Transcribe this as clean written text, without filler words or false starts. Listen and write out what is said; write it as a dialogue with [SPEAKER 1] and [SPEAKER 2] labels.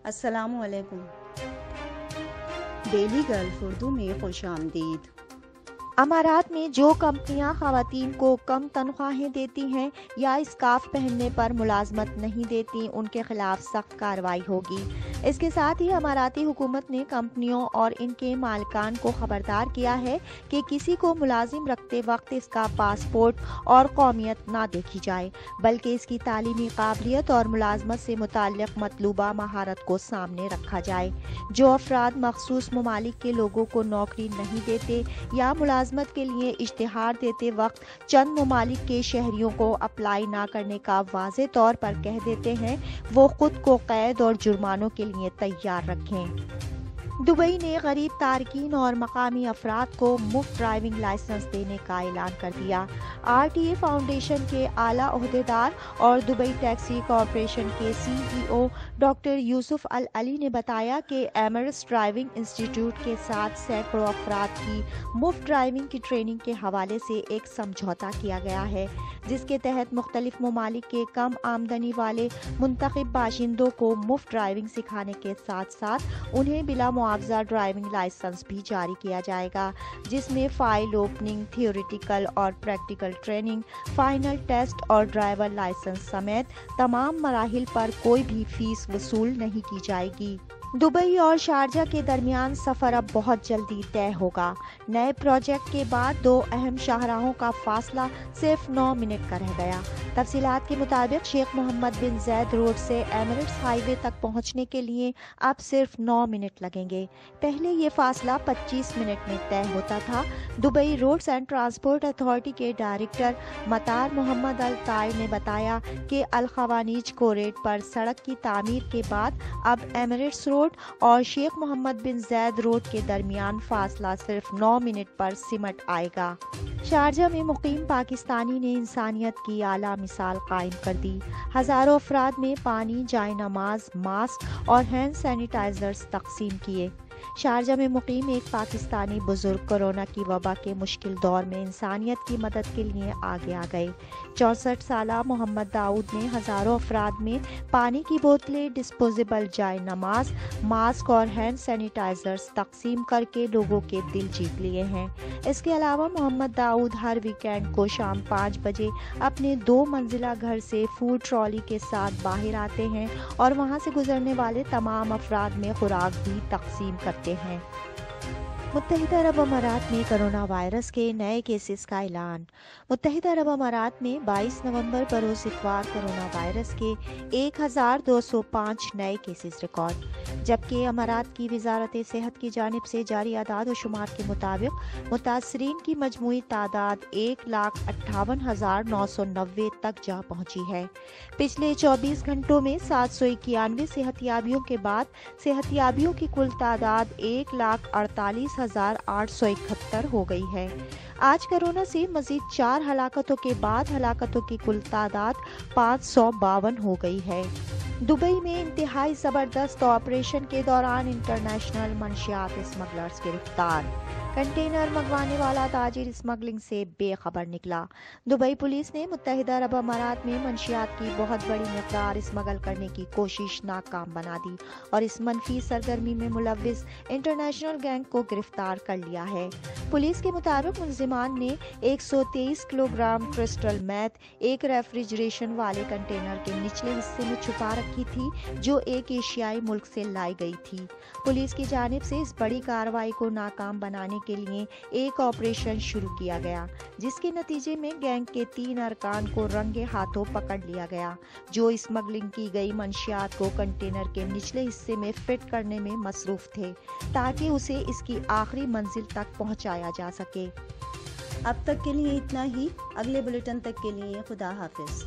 [SPEAKER 1] السلام علیکم۔ Daily golf Urdu میں خوش آمدید۔
[SPEAKER 2] امارات میں جو کمپنیاں خواتین کو کم تنخواہیں دیتی ہیں یا اسکارف پہننے پر ملازمت نہیں دیتی ان کے خلاف سخت کارروائی ہوگی۔ اس کے ساتھ ہی اماراتی حکومت نے کمپنیوں اور ان کے مالکان کو خبردار کیا ہے کہ کسی کو ملازم رکھتے وقت اس کا پاسپورٹ اور قومیت نہ دیکھی جائے، بلکہ اس کی تعلیمی قابلیت اور ملازمت سے متعلق مطلوبہ مہارت کو سامنے رکھا جائے۔ جو افراد مخصوص ممالک کے لوگوں کو نوکری نہیں دیتے یا ملازمت کے لیے اشتہار دیتے وقت چند ممالک کے شہریوں کو اپلائی نہ کرنے کا واضح طور پر کہہ دیتے ہیں، وہ خود کو قید اور جرمانوں کے لیے تیار رکھیں۔ دبئی نے غریب تارکین اور مقامی افراد کو مفت ڈرائیونگ لائسنس دینے کا اعلان کر دیا۔ آر ٹی اے فاؤنڈیشن کے اعلیٰ عہدیدار اور دبئی ٹیکسی کارپوریشن کے سی ای او ڈاکٹر یوسف العلی نے بتایا کہ ایمریٹس ڈرائیونگ انسٹی ٹیوٹ کے ساتھ سینکڑوں افراد کی مفت ڈرائیونگ کی ٹریننگ کے حوالے سے ایک سمجھوتہ کیا گیا ہے، جس کے تحت مختلف ممالک کے کم آمدنی والے منتخب باشندوں کو مفت ڈرائیونگ سکھانے کے ساتھ ساتھ انہیں بلا معاوضہ ڈرائیونگ لائسنس بھی جاری کیا جائے گا، جس میں فائل اوپننگ، تھیوریٹیکل اور پریکٹیکل ٹریننگ، فائنل ٹیسٹ اور ڈرائیور لائسنس سمیت تمام مراحل پر کوئی بھی فیس وصول نہیں کی جائے گی۔ دبئی اور شارجہ کے درمیان سفر اب بہت جلدی طے ہوگا۔ نئے پروجیکٹ کے بعد دو اہم شاہراہوں کا فاصلہ صرف 9 منٹ کا رہ گیا۔ تفصیلات کے مطابق شیخ محمد بن زید روڈ سے ایمریٹس ہائی وے تک پہنچنے کے لیے اب صرف 9 منٹ لگیں گے۔ پہلے یہ فاصلہ 25 منٹ میں طے ہوتا تھا۔ Dubai roads and transport authority کے ڈائریکٹر مطار محمد الطائر نے بتایا کہ الخوانیج کوریڈ پر سڑک کی تعمیر کے بعد اب ایمریٹس روڈ اور شیخ محمد بن زید روڈ کے درمیان فاصلہ صرف 9 منٹ پر سمٹ آئے گا۔ شارجہ میں مقیم پاکستانی نے انسانیت کی اعلیٰ مثال قائم کر دی۔ ہزاروں افراد میں پانی، جائے نماز، ماسک اور ہینڈ سینیٹائزرز تقسیم کیے۔ شارجہ میں مقیم ایک پاکستانی بزرگ کورونا کی وبا کے مشکل دور میں انسانیت کی مدد کے لیے آگے آ گئے۔ 64 سالہ محمد داؤد نے ہزاروں افراد میں پانی کی بوتلیں، ڈسپوزیبل جائے نماز، ماسک اور ہینڈ سینیٹائزرز تقسیم کر کے لوگوں کے دل جیت لیے ہیں۔ اس کے علاوہ محمد داؤد ہر ویکینڈ کو شام 5 بجے اپنے 2 منزلہ گھر سے فوڈ ٹرالی کے ساتھ باہر آتے ہیں اور وہاں سے گزرنے والے تمام افراد میں خوراک بھی تقسیم کرتے ہیں۔ متحدہ عرب امارات میں کرونا وائرس کے نئے کیسز کا اعلان۔ متحدہ عرب امارات میں 22 نومبر بروز اتوار کرونا وائرس کے 1205 نئے کیسز ریکارڈ، جبکہ امارات کی وزارت صحت کی جانب سے جاری اعداد و شمار کے مطابق متاثرین کی مجموعی تعداد 1,58,990 تک جا پہنچی ہے۔ پچھلے 24 گھنٹوں میں 791 صحت یابیوں کے بعد صحت یابیوں کی کل تعداد 1,48,871 ہو گئی ہے۔ آج کرونا سے مزید 4 ہلاکتوں کے بعد ہلاکتوں کی کل تعداد 552 ہو گئی ہے۔ دبئی میں انتہائی زبردست آپریشن کے دوران انٹرنیشنل منشیات اسمگلرز گرفتار۔ کنٹینر منگوانے والا تاجر اسمگلنگ سے بے خبر نکلا۔ دبئی پولیس نے متحدہ عرب امارات میں منشیات کی بہت بڑی مقدار اسمگل کرنے کی کوشش ناکام بنا دی اور اس منفی سرگرمی میں ملوث انٹرنیشنل گینگ کو گرفتار کر لیا ہے۔ پولیس کے مطابق ملزمان نے 123 کلو گرام کرسٹل میتھ ایک ریفریجریشن والے کنٹینر کے نچلے حصے میں چھپا رکھی تھی، جو ایک ایشیائی ملک سے لائی گئی تھی۔ پولیس کی جانب سے اس بڑی کارروائی کو ناکام بنانے کے لیے ایک آپریشن شروع کیا گیا، جس کے نتیجے میں گینگ کے 3 ارکان کو رنگے ہاتھوں پکڑ لیا گیا، جو اسمگلنگ کی گئی منشیات کو کنٹینر کے نچلے حصے میں فٹ کرنے میں مصروف تھے تاکہ اسے اس کی آخری منزل تک پہنچایا جا سکے۔
[SPEAKER 1] اب تک کے لیے اتنا ہی۔ اگلے بلیٹن تک کے لیے خدا حافظ۔